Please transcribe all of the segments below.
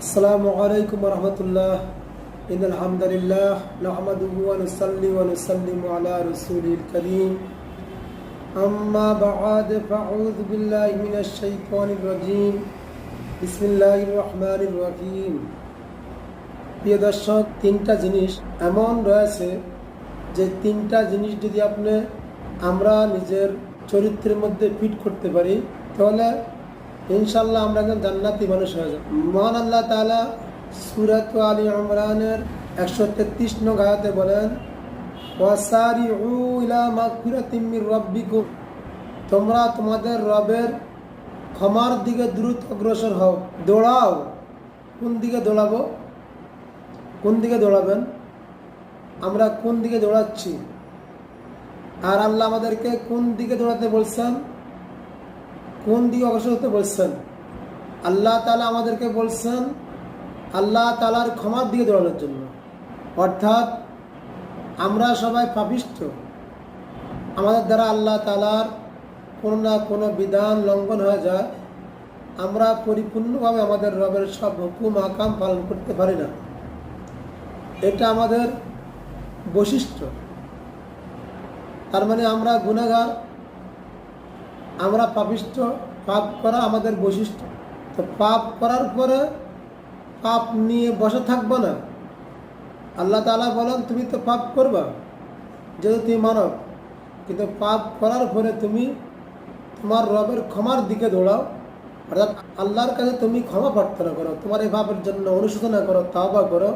আসসালামু আলাইকুম রহমতুল্লাহ। ইন্নাল হামদুলিল্লাহ নাহমাদুহু ওয়া নুসাল্লি ওয়া নুসাল্লিমু আলা রাসূলিল কারীম। আম্মা বা'দ ফাআউযু বিল্লাহি মিনাশ শাইতানির রাজীম। বিসমিল্লাহির রহমানির রহিম। প্রিয় দর্শক, তিনটা জিনিস এমন রয়েছে যে তিনটা জিনিস যদি আমরা নিজের চরিত্রের মধ্যে ফিট করতে পারি তাহলে ইনশাল্লাহ আমরা একজন জান্নাতি মানুষ হয়ে যাব। মহান আল্লাহ তাআলা সূরাত আলী ইমরানের 133 নং আয়াতে বলেন, ওয়াসারিউ ইলা মাগফিরাতিম মির রাব্বিকুম, তোমরা তোমাদের রবের ক্ষমার দিকে দ্রুত অগ্রসর হও, দৌড়াও। কোন দিকে দৌড়াবো? কোন দিকে দৌড়াবেন? আমরা কোন দিকে দৌড়াচ্ছি? আর আল্লাহ আমাদেরকে কোন দিকে দৌড়াতে বলছেন, কোন দিকে অগ্রসর হতে বলছেন? আল্লাহ তাআলা আমাদেরকে বলছেন আল্লাহ তাআলার ক্ষমার দিকে দৌড়ানোর জন্য। অর্থাৎ আমরা সবাই পাপিষ্ঠ, আমাদের দ্বারা আল্লাহ তাআলার কোনো না কোনো বিধান লঙ্ঘন হয়ে যায়, আমরা পরিপূর্ণভাবে আমাদের রবের সব হুকুম আকাম পালন করতে পারি না। এটা আমাদের বৈশিষ্ট্য। তার মানে আমরা গুনাহগার, আমরা পাপিষ্ঠ, পাপ করা আমাদের বৈশিষ্ট্য। তো পাপ করার পরে পাপ নিয়ে বসে থাকবো না। আল্লাহ তাআলা বলেন তুমি তো পাপ করবা যেহেতু তুমি মানব, কিন্তু পাপ করার পরে তুমি তোমার রবের ক্ষমার দিকে দৌড়াও। অর্থাৎ আল্লাহর কাছে তুমি ক্ষমা প্রার্থনা করো, তোমার এই পাপের জন্য অনুশোচনা করো, তাওবা করো।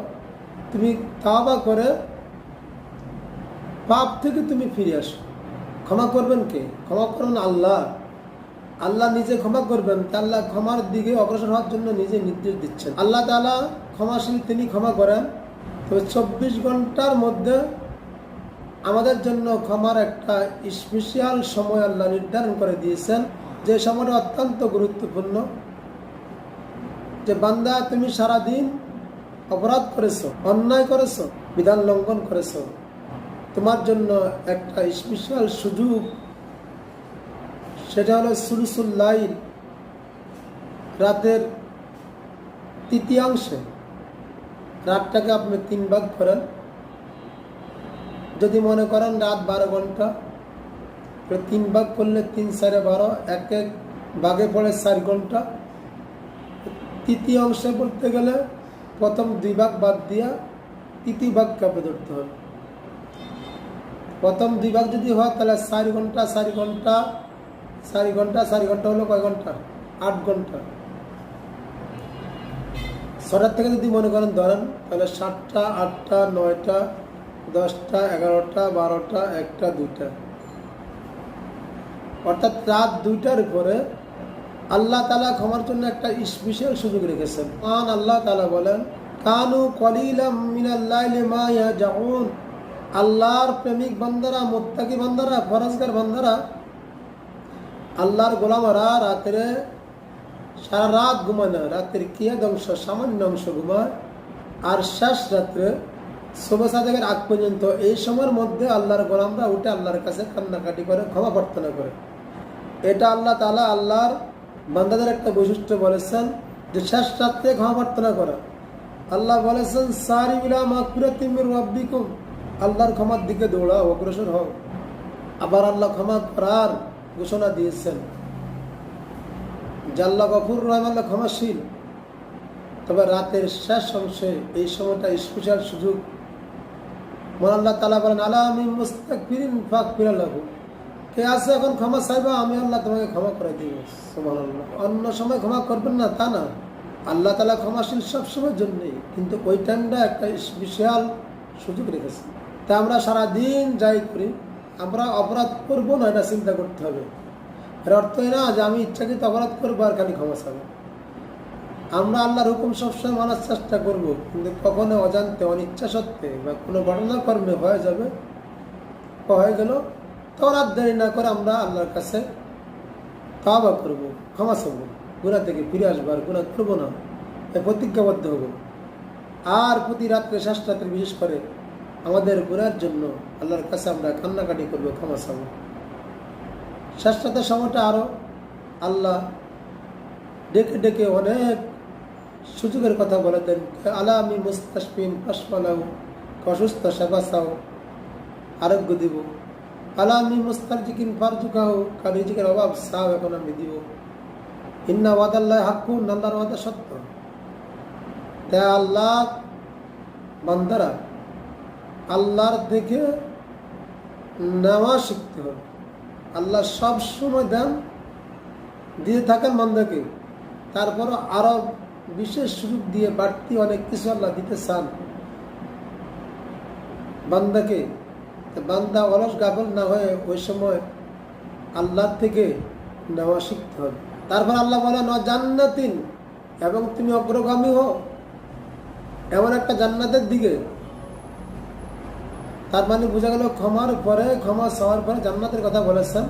তুমি তাওবা করে পাপ থেকে তুমি ফিরে আসো। ক্ষমা করবেন কে? ক্ষমা করবেন আল্লাহ। আল্লাহ নিজে ক্ষমা করবেন। আল্লাহ ক্ষমার দিকে অগ্রসর হওয়ার জন্য নিজে নির্দেশ দিচ্ছেন। আল্লাহ তাআলা ক্ষমাশীল, তিনি ক্ষমা করেন। তবে 24 ঘন্টার মধ্যে আমাদের জন্য ক্ষমার একটা স্পেশাল সময় আল্লাহ নির্ধারণ করে দিয়েছেন, যে সময়টা অত্যন্ত গুরুত্বপূর্ণ। যে বান্দা তুমি সারাদিন অপরাধ করেছো, অন্যায় করেছো, বিধান লঙ্ঘন করেছো, তোমার জন্য একটা স্পেশাল সুযোগ, সেটা হলো সুলুসুল লাইল, রাতের তৃতীয়াংশে। রাতটাকে আপনি 3 ভাগ করেন। যদি মনে করেন রাত 12 ঘন্টা, 3 ভাগ করলে 3 × 4 = 12, এক এক ভাগে পড়ে 4 ঘন্টা। তৃতীয় অংশে বলতে গেলে প্রথম 2 ভাগ বাদ দিয়া তৃতীয় ভাগকে আপনি ধরতে হবে। প্রথম 2 ভাগ যদি হয় তাহলে 4 ঘন্টা 4 ঘন্টা 4 ঘন্টা 4 ঘন্টা হলো কয় ঘন্টা? 8 ঘন্টা। 6টার থেকে যদি মনে করেন ধরেন, তাহলে 7টা 8টা 9টা 10টা 11টা 12টা 1টা 2টা, অর্থাৎ রাত 2টার উপরে আল্লাহ তাআলা ক্ষমার জন্য একটা স্পেশাল সুযোগ রেখেছেন। আল্লাহ তাআলা বলেন, কানু কলিলাম মিনাল লাইলি মা ইয়াজাউন, আল্লাহর প্রেমিক বান্দারা, মুত্তাকি বান্দারা, ফরজগার বান্দারা, আল্লাহর গোলামরা রাত্রে সারা রাত ঘুমায় না। রাত্রের কিয়াদ অংশ, সামান্য অংশ ঘুমায়। আর শেষ রাত্রে সুবহ সাদেকের আগ পর্যন্ত এই সময়ের মধ্যে আল্লাহর গোলামরা উঠে আল্লাহর কাছে কান্নাকাটি করে, ক্ষমা প্রার্থনা করে। এটা আল্লাহ তাআলা আল্লাহর বান্দাদের একটা বৈশিষ্ট্য বলেছেন, যে শেষ রাত্রে ক্ষমা প্রার্থনা করা। আল্লাহ বলেছেন, সারিউ ইলা মাগফিরাতিম মির রাব্বিকুম, আল্লাহর ক্ষমার দিকে দৌড়াও, অগ্রসর হও। আবার আল্লাহ ক্ষমা করার ঘোষণা দিয়েছেন যে আল্লাহ গফুর রহিম, আল্লাহ ক্ষমাশীল। তবে রাতের শেষ অংশে এই সময়টা স্পেশাল সুযোগ। মহান আল্লাহ তাআলা বলেন, আলা মিন মুস্তাগফিরিন ফাগফির লাহু, কে আছে এখন ক্ষমা চাইবা, আমি আল্লাহ তোমাকে ক্ষমা করে দিব। সুবহানাল্লাহ। অন্য সময় ক্ষমা করবেন না তা না, আল্লাহ তাআলা ক্ষমাশীল সব সময়ের জন্যই, কিন্তু ওই টাইমটা একটা স্পেশাল সুযোগ রেখেছে। তা আমরা সারাদিন যাই করি, আমরা অপরাধ করবো না, এটা চিন্তা করতে হবে। এর অর্থ না যে আমি ইচ্ছাকৃত অপরাধ করবো আর খালি ক্ষমা চাবো। আমরা আল্লাহর হুকুম সবসময় মানার চেষ্টা করব, কিন্তু কখনো অজান্তে, অনিচ্ছা সত্ত্বে বা কোনো ঘটনাকর্মে হয়ে যাবে, হয়ে গেল, তখন আর দেরি না করে আমরা আল্লাহর কাছে তাওবা করবো, ক্ষমা চাবো, গুনাহ থেকে ফিরে আসবো, আর গুনাহ করবো না, প্রতিজ্ঞাবদ্ধ হবো। আর প্রতি রাত্রে, শেষ রাত্রে বিশেষ করে আমাদের গুনাহের জন্য আল্লাহর কাছে আমরা কান্নাকাটি করবো, ক্ষমা চাবো। শেষ রাতের সময়টা আরো আল্লাহ ডেকে ডেকে অনেক সুযোগের কথা বলে দেন। আলা আমি মুস্তাশফিন ফাশফালাউ, অসুস্থ সেবা চাও, আরোগ্য দিব। আলা আমি মুস্তারজিকিন ফারজুকাহু, কার রিজিকের অভাব চাও, এখন আমি দিব। ইন্না ওয়াদাল্লাহি হাক্কুন, আল্লাহর ওয়াদা সত্য। তাই আল্লাহ বান্দারা আল্লাহর থেকে নেওয়া শিখতে হবে। আল্লাহ সব সময় দেন, দিয়ে থাকেন বান্দাকে, তারপরও আরো বিশেষ সুযোগ দিয়ে বাড়তি অনেক কিছু আল্লাহ দিতে চান বান্দাকে। বান্দা অলস গাফল না হয়ে ওই সময় আল্লাহর থেকে নেওয়া শিখতে হবে। তারপর আল্লাহ বলেন জান্নাতিন, এবং তুমি অগ্রগামী হও এমন একটা জান্নাতের দিকে। তার মানে বোঝা গেল ক্ষমার পরে, ক্ষমা চাওয়ার পরে জান্নাতের কথা বলেছেন।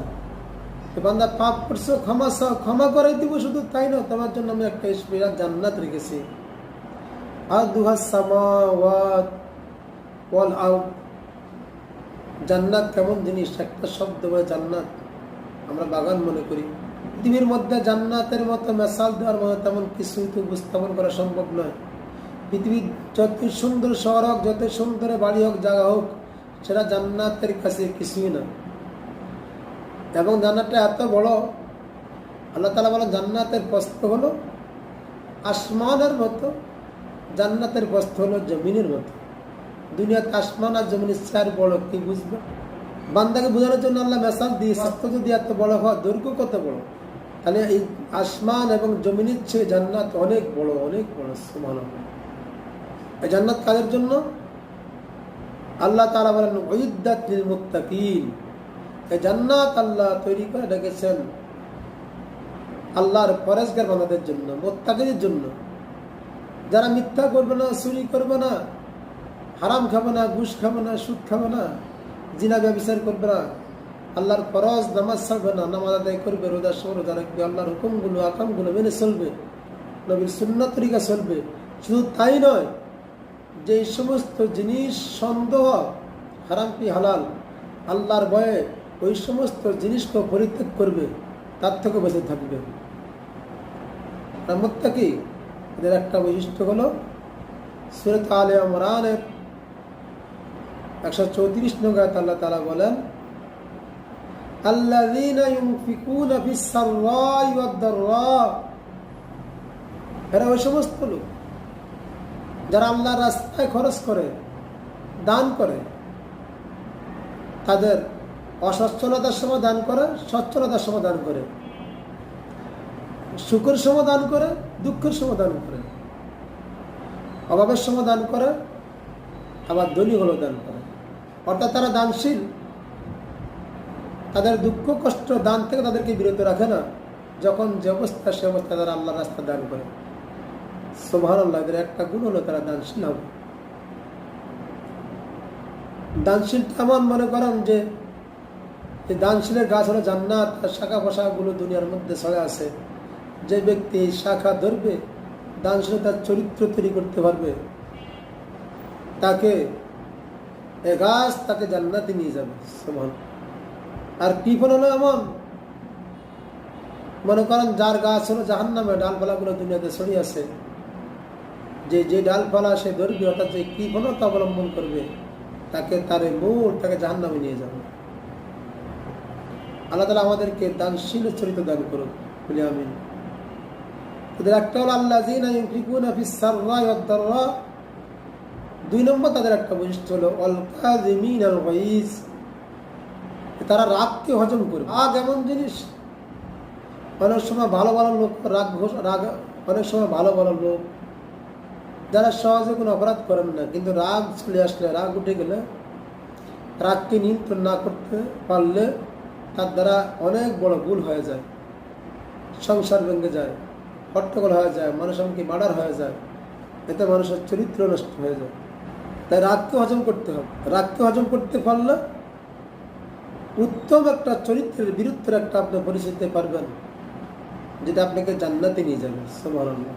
বান্দা পাপ করছো, ক্ষমা চাও, ক্ষমা করে দিব। শুধু তাই না, তোমার জন্য আমি একটা স্পেশাল জান্নাত রেখেছি। আর দুহা সামাওয়াত ওয়াল আরদ, জান্নাত কেমন জিনিস? একটা শব্দ বলে জান্নাত আমরা বাগান মনে করি। পৃথিবীর মধ্যে জান্নাতের মতো মেসাল দেওয়ার মতো তেমন কিছুই তো উপস্থাপন করা সম্ভব নয়। পৃথিবীর যত সুন্দর শহর হোক, যত সুন্দর বাড়ি হোক, জায়গা হোক, সেটা জান্নাতের কাছে কিছুই না। এবং জান্নাতটা এত বড়, আল্লাহ তাআলা বলেন জান্নাতের প্রস্থ হলো আসমানের মতো, জান্নাতের প্রস্থ হলো জমিনের মতো। দুনিয়াতে আসমান আর জমিনের চার বড়, কি বুঝবে? বান্দাকে বোঝানোর জন্য আল্লাহ মেসাল দিয়ে, সত্য যদি এত বড় হয়, দৈর্ঘ্য কত বড়, তাহলে এই আসমান এবং জমিনের চেয়ে জান্নাত অনেক বড়, অনেক বড়। সুবহানাল্লাহ। এই জান্নাত কাদের জন্য? আল্লাহ তাআলা বলেন উইদ্দাত লিল মুত্তাকিন, এই জান্নাত আল্লাহ তৈরি করে রেখেছেন আল্লাহর পরেজগার বান্দাদের জন্য, মুত্তাকিদের জন্য, যারা মিথ্যা করবে না, চুরি করবে না, হারাম খাবে না, ঘুষ খাবে না, সুদ খাবে না, জিনা ব্যভিচার করবে না, আল্লাহর ফরজ নামাজ ছাড়বে না, নামাজ আদায় করবে, রোজা রোজা রাখবে, আল্লাহর হুকুমগুলো আকামগুলো মেনে চলবে, নবীর সুন্নাত তরিকা চলবে। শুধু তাই নয়, যে সমস্ত জিনিস সন্দেহ হারাম কি হালাল, আল্লাহর ভয়ে ওই সমস্ত জিনিসকে পরিত্যাগ করবে, তার থেকে বেঁচে থাকবে। মুত্তাকি এদের একটা বৈশিষ্ট্য হলো সূরা আলে ইমরানের 134 নং আয়াতে আল্লাহ তাআলা বলেন আল্লাযীনা ইউনফিকুনা ফিস সাররাই ওয়াদ দাররা, এরা ওই সমস্ত লোক যারা আল্লাহর রাস্তায় খরচ করে, দান করে। তাদের অসচ্ছলতার সময় দান করে, সচ্ছলতার সময় দান করে, সুখের সময় দান করে, দুঃখের সময় দান করে, অভাবের সময় দান করে, আবার ধনী হলেও দান করে। অর্থাৎ তারা দানশীল, তাদের দুঃখ কষ্ট দান থেকে তাদেরকে বিরত রাখে না। যখন যে অবস্থা, সে অবস্থা তারা আল্লাহর রাস্তা দান করে। সুবহানাল্লাহ। এদের একটা গুণ হলো তারা দানশীল হবে। দানশীল এমন মনে করেন যে দানশীলের গাছ হলো জান্নাত, আর শাখা পোশাকগুলো দুনিয়ার মধ্যে ছড়ে আছে। যে ব্যক্তি এই শাখা ধরবে, দানশীল তার চরিত্র তৈরি করতে পারবে, তাকে এ গাছ তাকে জান্নাতে নিয়ে যাবে। সুবহানাল্লাহ। আর কি ফল হলো এমন, মনে করেন যার গাছ হলো জাহান্নামে, ডালপালাগুলো দুনিয়াতে ছড়িয়ে আছে, যে ডালপালা সে ধরবে, অর্থাৎ যে কি ফলতা অবলম্বন করবে, তাকে তার মূল তাকে জাহান্নামে নিয়ে যাবে। আল্লাহ তাআলা আমাদেরকে দানশীল চরিত্র দান করুন, বলি আমিন। এদের একটা হলো আল্লাযীনা ইউনফিকুনা ফিস সাররাই ওয়াদ দাররা। 2 নম্বর তাদের একটা বৈশিষ্ট্য হলো আল কাযিমিনাল গাইজ, তারা রাগকে হজম করবে। রাগ এমন জিনিস, অনেক সময় ভালো ভালো লোক রাগ, অনেক সময় ভালো ভালো লোক যারা সহজে কোনো অপরাধ করেন না, কিন্তু রাগ চলে আসলে, রাগ উঠে গেলে, রাগকে নিয়ন্ত্রণ না করতে পারলে তার দ্বারা অনেক বড় ভুল হয়ে যায়, সংসার ভেঙে যায়, হট্টগোল হয়ে যায়, মানুষ এমনকি মার্ডার হয়ে যায়, এতে মানুষের চরিত্র নষ্ট হয়ে যায়। তাই রাগকে হজম করতে হবে। রাগকে হজম করতে পারলে উত্তম একটা চরিত্রের বিরুদ্ধে একটা আপনি পরিচয় দিতে পারবেন, যেটা আপনাকে জান্নাতে নিয়ে যাবে। সুবহানাল্লাহ।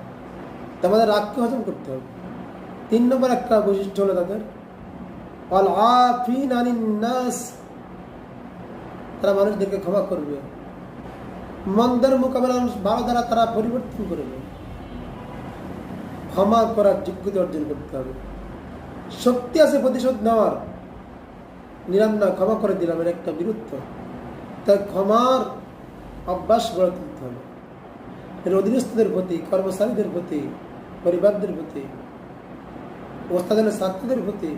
আমাদের রাগকে হজম করতে হবে। 3 নম্বর একটা বৈশিষ্ট্য হলো তাদের আল আফিন আনিন নাস, তারা মানুষদেরকে ক্ষমা করবে। মন্দের মোকাবেলা ভালো দ্বারা তারা পরিবর্তন করবে। ক্ষমা করার যোগ্যতা অর্জন করতে হবে। শক্তি আছে প্রতিশোধ নেওয়ার, নিলাম না, ক্ষমা করে দিলাম, এর একটা বিরুদ্ধ। তাই ক্ষমার অভ্যাস গড়ে তুলতে হবে। এর অধীনস্থদের প্রতি, কর্মচারীদের প্রতি, পরিবারদের প্রতি, ওস্তাদের ছাত্রদের প্রতি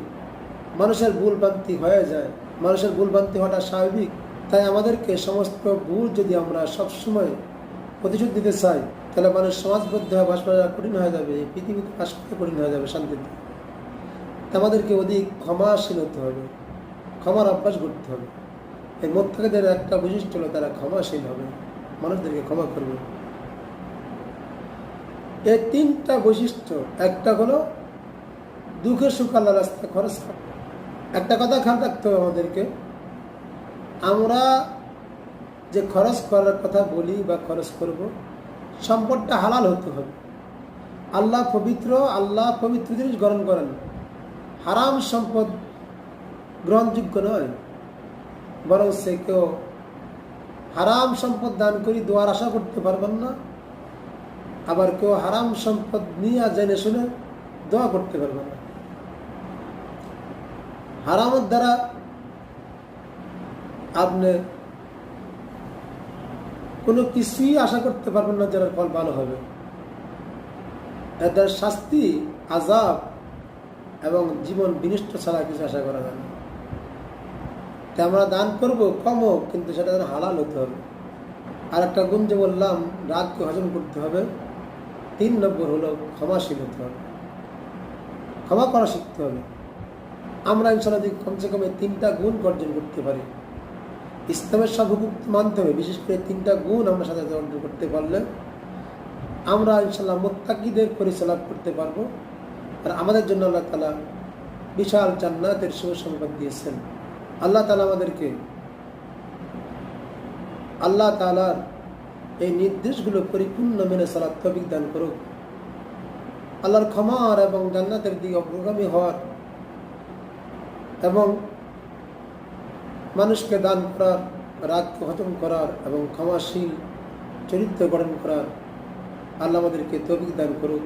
মানুষের ভুল ভ্রান্তি হয়ে যায়। মানুষের ভুল ভ্রান্তি হওয়াটা স্বাভাবিক। তাই আমাদেরকে সমস্ত ভুল যদি আমরা সবসময় প্রতিশোধ দিতে চাই, তাহলে মানুষ সমাজবদ্ধ হয়ে বাস করা কঠিন হয়ে যাবে, পৃথিবীতে বাস করতে কঠিন হয়ে যাবে শান্তিতে। আমাদেরকে অধিক ক্ষমাশীল হতে হবে, ক্ষমার অভ্যাস করতে হবে। এই মুত্তাকিদের একটা বৈশিষ্ট্য হলো তারা ক্ষমাশীল হবে, মানুষদেরকে ক্ষমা করবে। এই তিনটা বৈশিষ্ট্য, একটা হলো দুঃখের সুখ আল্লাহ রাস্তায় খরচ করা। একটা কথা খেয়াল রাখতে হবে আমাদেরকে, আমরা যে খরচ করার কথা বলি বা খরচ করব, সম্পদটা হালাল হতে হবে। আল্লাহ পবিত্র জিনিস গ্রহণ করেন, হারাম সম্পদ গ্রহণযোগ্য নয়। বরং সে কেউ হারাম সম্পদ দান করি দোয়ার আশা করতে পারবেন না, আবার কেউ হারাম সম্পদ নিয়ে জেনে শুনে দোয়া করতে পারবে না। হারামের দ্বারা আপনি কোনো কিছুই আশা করতে পারবেন না যার ফল ভালো হবে। এদের শাস্তি, আযাব এবং জীবন বিনষ্ট ছাড়া কিছু আশা করা যায় না। তাই আমরা দান করবো কমও, কিন্তু সেটা যেন হালাল হতে হবে। আর একটা গুণ যে বললাম, রাগকে হজম করতে হবে। 3 নম্বর হলো ক্ষমাশীল হতে হবে, ক্ষমা করা শিখতে হবে। আমরা ইনশাআল্লাহ যদি কমসে কম 3টা গুণ অর্জন করতে পারি, ইসলামের সব হুকুম মানতে হবে, বিশেষ করে 3টা গুণ আমরা সাথে অর্জন করতে পারলে আমরা ইনশাআল্লাহ মুত্তাকিদের পরিচালনা করতে পারবো। আর আমাদের জন্য আল্লাহ তাআলা বিশাল জান্নাতের সুসংবাদ দিয়েছেন। আল্লাহ তাআলা আমাদেরকে আল্লাহ তাআলার এই নির্দেশগুলো পরিপূর্ণ মেনে চলার তৌফিক দান করুক। আল্লাহর ক্ষমার এবং জান্নাতের দিকে অগ্রগামী হওয়ার এবং মানুষকে দান করার, রাগকে হজম করার এবং ক্ষমাশীল চরিত্র গঠন করার আল্লাহ আমাদেরকে তৌফিক দান করুক।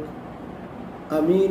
আমিন।